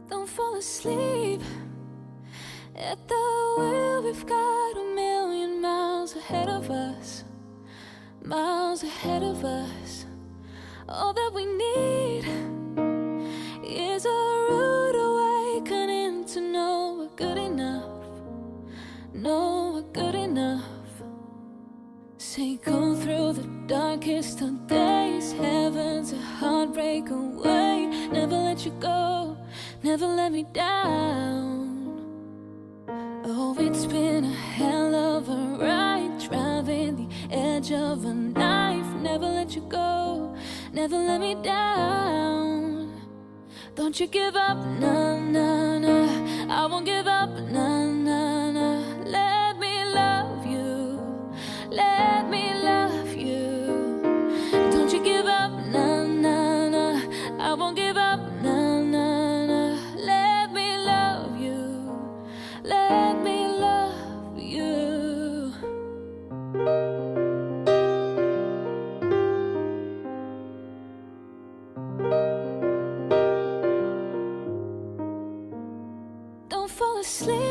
Don't fall asleep at the wheel. We've got a million miles ahead of us, miles ahead of us. All that we need is a rude awakening to know we're good enough, know we're good enough. Say go through the darkest of days, heaven's a heartbreak away. Never let you go, never let me down. Oh, it's been a hell of a ride, driving the edge of a knife. Never let you go, never let me down. Don't you give up, nah, nah, nah. I won't give up, nah, nah, nah. Let me love you, let me love you. Don't you give up, nah, nah, nah. I won't give up, nah, nah, nah. Let me love you, let me love you. Don't fall asleep